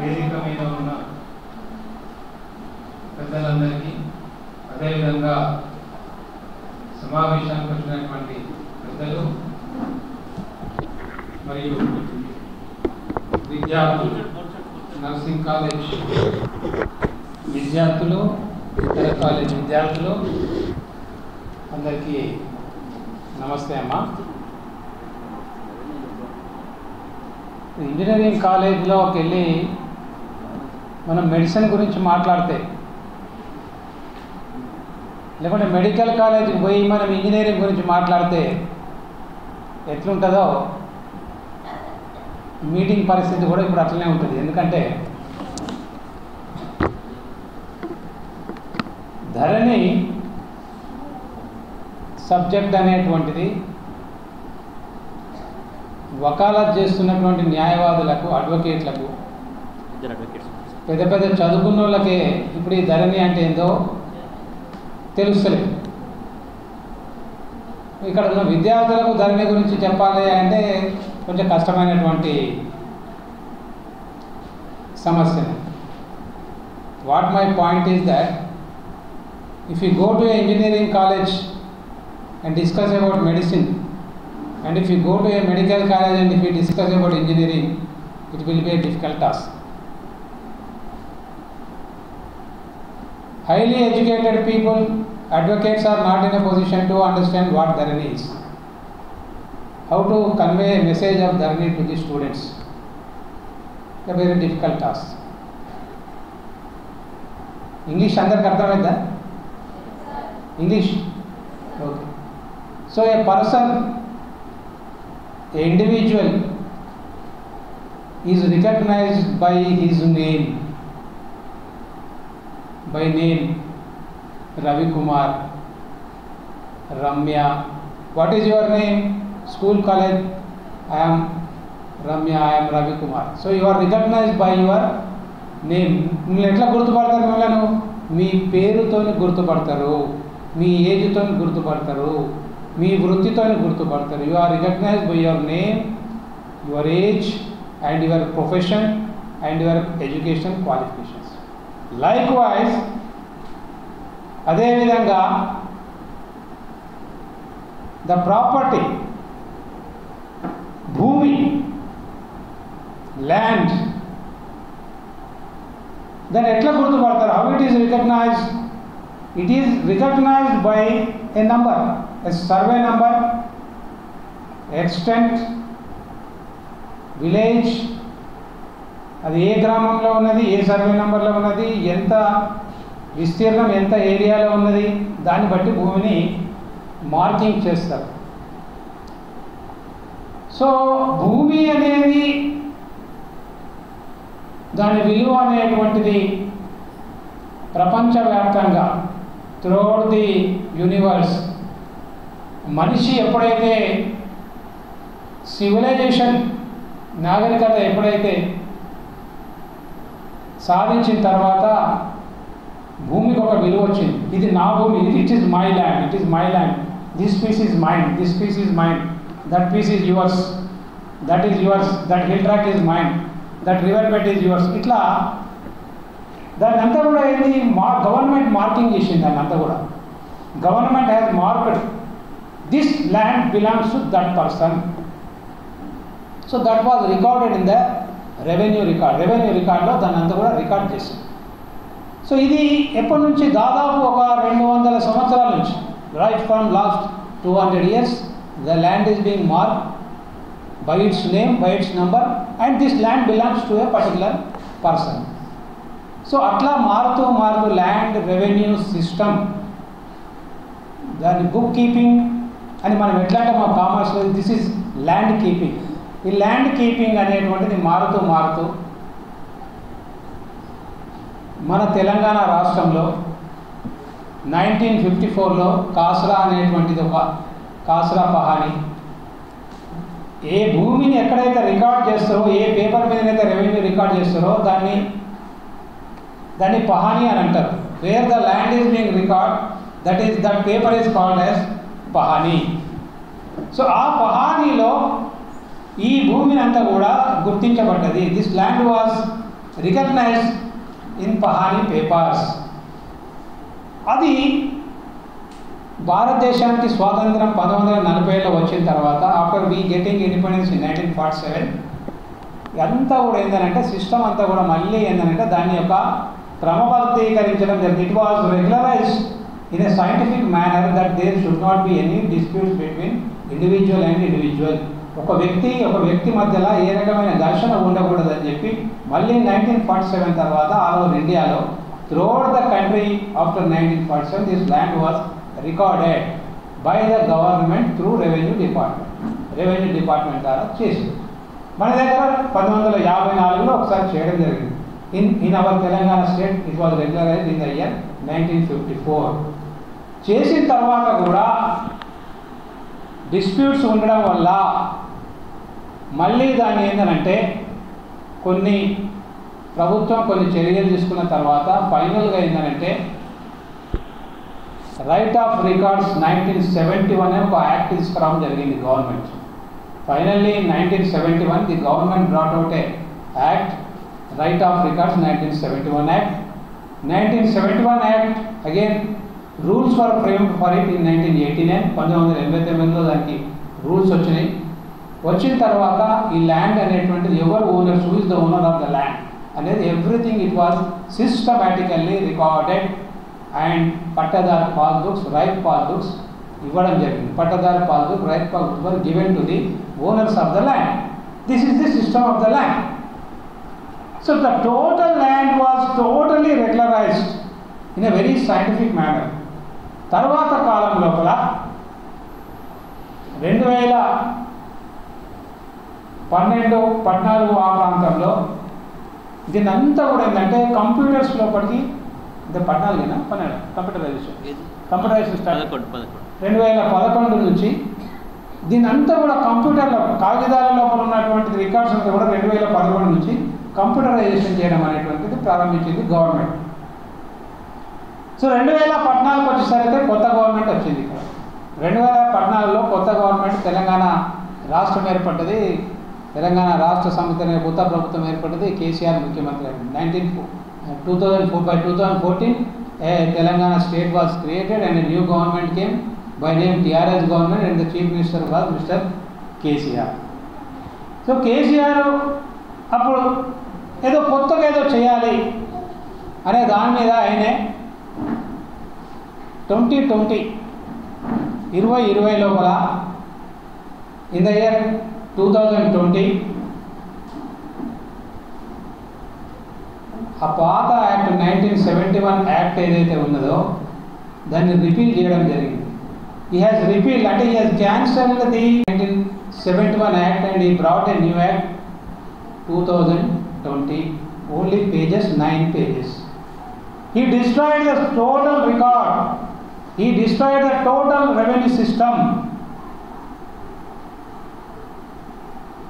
వేదిక మీద ఉన్న పెద్దలందరికీ, అదేవిధంగా సమావేశానికి వచ్చినటువంటి పెద్దలు మరియు విద్యార్థులు, నర్సింగ్ కాలేజ్ విద్యార్థులు, ఇతర కాలేజ్ విద్యార్థులు అందరికీ నమస్తే అమ్మా. ఇంజనీరింగ్ కాలేజ్లోకి వెళ్ళి మనం మెడిసిన్ గురించి మాట్లాడితే, లేకుంటే మెడికల్ కాలేజీకి పోయి మనం ఇంజనీరింగ్ గురించి మాట్లాడితే ఎట్లుంటుందో మీటింగ్ పరిస్థితి కూడా ఇప్పుడు అట్లనే ఉంటుంది. ఎందుకంటే ధరణి సబ్జెక్ట్ అనేటువంటిది వకాలత్ చేస్తున్నటువంటి న్యాయవాదులకు, అడ్వకేట్లకు, పెద్ద పెద్ద చదువుకున్న వాళ్ళకే ఇప్పుడు ఈ ధరణి అంటే ఏందో తెలుస్తలేదు. ఇక్కడ ఉన్న విద్యార్థులకు ధరణి గురించి చెప్పాలి అంటే కొంచెం కష్టమైనటువంటి సమస్య. What my point is that if you go to an engineering college and discuss about medicine, and if you go to a medical college and if you discuss about engineering, it will be a difficult task. Highly educated people, advocates, are not in a position to understand what Dharani is. How to convey a message of Dharani to the students? A very difficult task. English అందరికి అర్థమైందా? English? Okay. So a person, an individual is recognized by his name. By name, Ravi Kumar, Ramya. What is your name? School, college? I am Ramya, I am Ravi Kumar. So you are recognized by your name. మిమ్మల్ని ఎట్లా గుర్తుపడతారు? మిమ్మల్ని మీ పేరుతో గుర్తుపడతారు, మీ ఏజ్తో గుర్తుపడతారు, మీ వృత్తితో గుర్తుపడతారు. You are recognised by your name, your age and your profession and your education qualifications. Likewise అదేవిధంగా ద ప్రాపర్టీ, భూమి, ల్యాండ్, దాన్ని ఎట్లా గుర్తుపడతారు? How it is recognised? It is recognized by a number, a survey number, extent, village, అది ఏ గ్రామంలో ఉన్నది, ఏ survey నెంబర్లో ఉన్నది, ఎంత విస్తీర్ణం, ఎంత ఏరియాలో ఉన్నది, దాన్ని బట్టి భూమిని మార్కింగ్ చేస్తారు. సో భూమి అనేది, దాని విలువ అనేటువంటిది ప్రపంచవ్యాప్తంగా త్రూఅవుట్ ది యూనివర్స్, మనిషి ఎప్పుడైతే సివిలైజేషన్, నాగరికత ఎప్పుడైతే సాధించిన తర్వాత భూమికి ఒక విలువ వచ్చింది. ఇది నా భూమి, it is my land, it is my land, this piece is mine, this piece is mine, that piece is yours, that is yours, that hill track is mine, that river bed is yours. ఇట్లా దాన్ని అంతా కూడా ఏంటి, government marking చేసింది. దాన్ని అంతా కూడా government has marked this land belongs to that person. So that was recorded in the revenue record. Revenue రికార్డ్లో దాన్ని అంతా కూడా రికార్డ్ చేసింది. సో ఇది ఎప్పటి నుంచి? దాదాపు ఒక 200 సంవత్సరాల నుంచి. Right from last 200 years the land is being mark by its name, by it's number, and this land belongs to A particular person. So అట్లా మారుతూ మారుతూ ల్యాండ్ రెవెన్యూ సిస్టమ్, దాని బుక్ కీపింగ్ అని మనం ఎట్లా అంటే మా కామర్స్లో దిస్ ఈజ్ ల్యాండ్ కీపింగ్. ఈ ల్యాండ్ కీపింగ్ అనేటువంటిది మారుతూ మారుతూ మన తెలంగాణ రాష్ట్రంలో 1954లో కాసరా అనేటువంటిది, ఒక కాసరా పహాని, ఏ భూమిని ఎక్కడైతే రికార్డ్ చేస్తారో, ఏ పేపర్ మీదనైతే రెవెన్యూ రికార్డ్ చేస్తారో దాన్ని పహాని అని అంటారు. Where the land is being record, that paper is called as pahani. So ఆ పహానీలో ఈ భూమిని అంతా కూడా గుర్తించబడ్డది. This land was recognized in Pahani papers. అది భారతదేశానికి స్వాతంత్రం 1940లో వచ్చిన తర్వాత after we getting independence in 1947 అంతా కూడా ఏంటంటే సిస్టమ్ అంతా కూడా మళ్ళీ ఏంటంటే దాని యొక్క క్రమబద్ధీకరించడం జరిగింది. It was regularised in a scientific manner that there should not be any disputes between individual and individual. ఒక వ్యక్తి మధ్యలో ఏ రకమైన ఘర్షణ ఉండకూడదని చెప్పి మళ్ళీ 1947 తర్వాత ఆల్ ఓవర్ ఇండియాలో throughout the country after 1947 this land was recorded by the government through revenue department ద్వారా చేసింది. మన దగ్గర 1954లో ఒకసారి చేయడం జరిగింది. In our Telangana state it was regularised in the year 1954. చేసిన తర్వాత కూడా డిస్ప్యూట్స్ ఉండడం వల్ల మళ్ళీ దాన్ని ఏంటంటే ప్రభుత్వం కొన్ని చర్యలు తీసుకున్న తర్వాత ఫైనల్గా ఏంటంటే రైట్ ఆఫ్ రికార్డ్స్ 1971 అనే ఒక యాక్ట్ తీసుకురావడం జరిగింది government. Finally 1971 the government brought out a act, right of records 1971 act. 1971 act again rules for frame for it in 1989. 1989లో దానికి రూల్స్ వచ్చినాయి. వచ్చిన తర్వాత ఈ ల్యాండ్ అనేటువంటిది ఎవరు owner, who is the owner of the land అనేది everything it was systematically recorded and పట్టదారు పాస్బుక్స్, రైట్ పాస్బుక్స్ ఇవ్వడం జరిగింది. పట్టదారు passbook, right passbook were given to the owners of the land. This is the system of the land. So the total land was totally regularised in a very scientific manner. తర్వాత కాలం లోపల 2012-14 ఆ ప్రాంతంలో దీనంతా కూడా ఏంటంటే computers లోపలికి అంటే 14 computerisation start 2011 నుంచి దీనంతా కూడా కంప్యూటర్లో కాగితాల లోపల ఉన్నటువంటి రికార్డ్స్ అంతా కూడా 2011 నుంచి కంప్యూటరైజేషన్ చేయడం అనేటువంటిది ప్రారంభించింది గవర్నమెంట్. సో 2014 వచ్చేసరికి కొత్త గవర్నమెంట్ వచ్చింది. ఇక్కడ 2014లో కొత్త గవర్నమెంట్ తెలంగాణ రాష్ట్రం ఏర్పడ్డది. తెలంగాణ రాష్ట్ర సమితి అనే కొత్త ప్రభుత్వం ఏర్పడ్డది. కేసీఆర్ ముఖ్యమంత్రి అయింది. 2014 Telangana state was created and new government came by name TRS government and the chief minister was mister KCR. So KCR అప్పుడు కొత్తగా ఏదో చేయాలి అనే దాని మీద ఆయనే 2020 లోపల ఇన్ ద ఇయర్ 2020 ఆ పాత యాక్ట్ 1971 యాక్ట్ ఏదైతే ఉన్నదో దాన్ని రిపీల్ చేయడం జరిగింది. హీ హ్యాస్ రిపీల్ అంటే he has cancelled the 1971 act and he brought a new act 2020, only pages 9 pages. He destroyed the total record. He destroyed the total revenue system.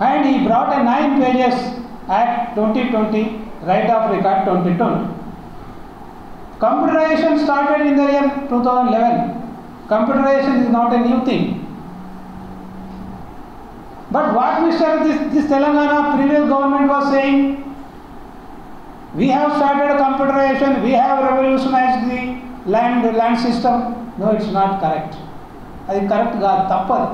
And he brought a 9 pages Act 2020, Right of Record 2020. Computerization started in the year 2011. Computerization is not a new thing. But what this Telangana previous government was saying, we have started computerization, we have revolutionized the land system. No, it's not correct. అది correct కాదు, తప్పదు.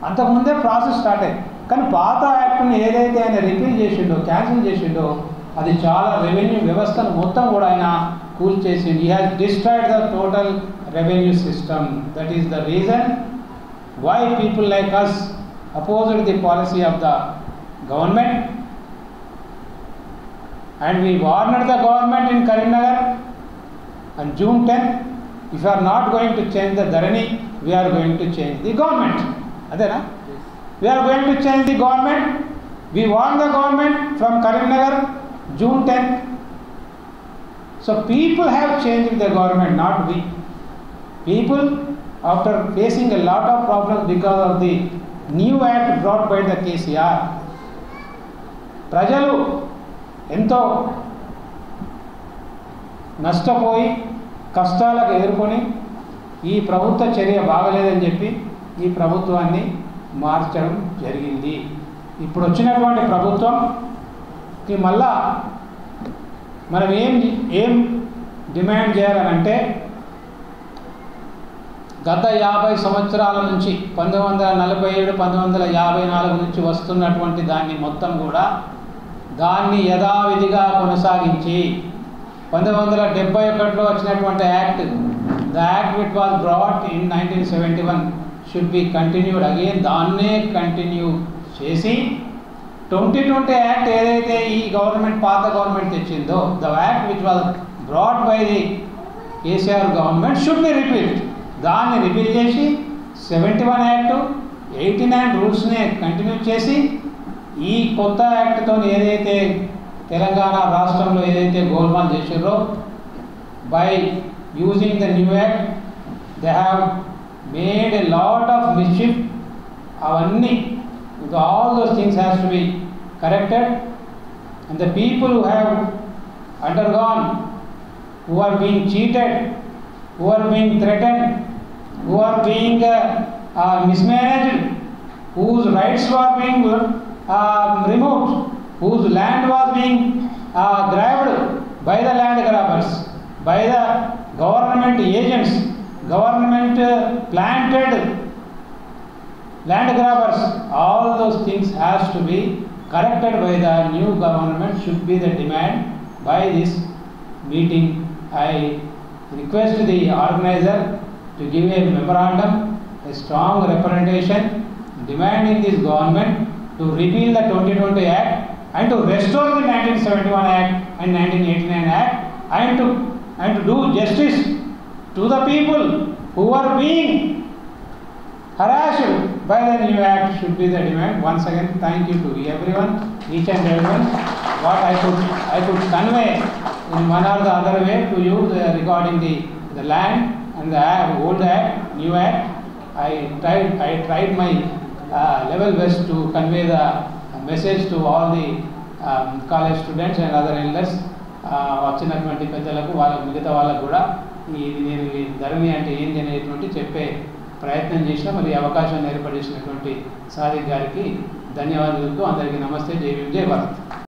అంతకుముందే process start అయ్యి కానీ పాత యాక్ట్ని ఏదైతే ఆయన repeal చేసిండో, క్యాన్సిల్ చేసిండో అది చాలా రెవెన్యూ వ్యవస్థను మొత్తం కూడా ఆయన కూల్ చేసింది. He has destroyed the total revenue system. That is the reason why people like us opposed the policy of the government, and we warned the government in Karimnagar on June 10th, if you are not going to change the Dharani, we are going to change the government. Adena? Yes. We are going to change the government. We warned the government from Karimnagar June 10th. So people have changed the government, not we. People, after facing a lot of problems because of the new act brought by the KCR, ప్రజలు ఎంతో నష్టపోయి కష్టాలకు ఎదుర్కొని ఈ ప్రభుత్వ చర్య బాగలేదని చెప్పి ఈ ప్రభుత్వాన్ని మార్చడం జరిగింది. ఇప్పుడు వచ్చినటువంటి ప్రభుత్వంకి మళ్ళా మనం ఏం డిమాండ్ చేయాలనంటే గత 50 సంవత్సరాల నుంచి 1947 1954 నుంచి వస్తున్నటువంటి దాన్ని మొత్తం కూడా దాన్ని యథావిధిగా కొనసాగించి 1971లో వచ్చినటువంటి act, the act which was brought in 1971 should be continued again. దాన్నే కంటిన్యూ చేసి 2020 యాక్ట్ ఏదైతే ఈ గవర్నమెంట్ పాత గవర్నమెంట్ తెచ్చిందో, the act which was brought by the KCR government should be repeal. దాన్ని రిపీల్ చేసి 71 యాక్ట్ 89 రూల్స్నే కంటిన్యూ చేసి ఈ కొత్త యాక్ట్తో ఏదైతే తెలంగాణ రాష్ట్రంలో ఏదైతే గోల్మాల్ చేసారో, by using the new act they have made a lot of mischief. అవన్నీ all those things has to be corrected, and the people who have undergone, who are being cheated, who are being threatened, who are being mismanaged, whose rights were being removed, whose land was being grabbed by the land grabbers, by the government agents, government planted land grabbers, all those things has to be corrected by the new government should be the demand by this meeting. I request the organizer to give a memorandum, a strong representation demanding this government to repeal the 2020 Act and to restore the 1971 Act and 1989 Act and to do justice to the people who are being harassed by the new act should be the demand. Once again, thank you to everyone, each and everyone. What I could convey in one or the other way to you regarding the land and the old act, new act. I tried my level best to convey the message to all the college students and other elders. వచ్చినటువంటి పెద్దలకు వాళ్ళకు మిగతా వాళ్ళకు కూడా నేను ఈ ధరణి అంటే ఏంటి అనేటువంటి చెప్పే ప్రయత్నం చేసిన, మరి అవకాశం ఏర్పడేసినటువంటి సాదిక్ గారికి ధన్యవాదాలు. అందరికీ నమస్తే. జై భీమ్, జై భారత్.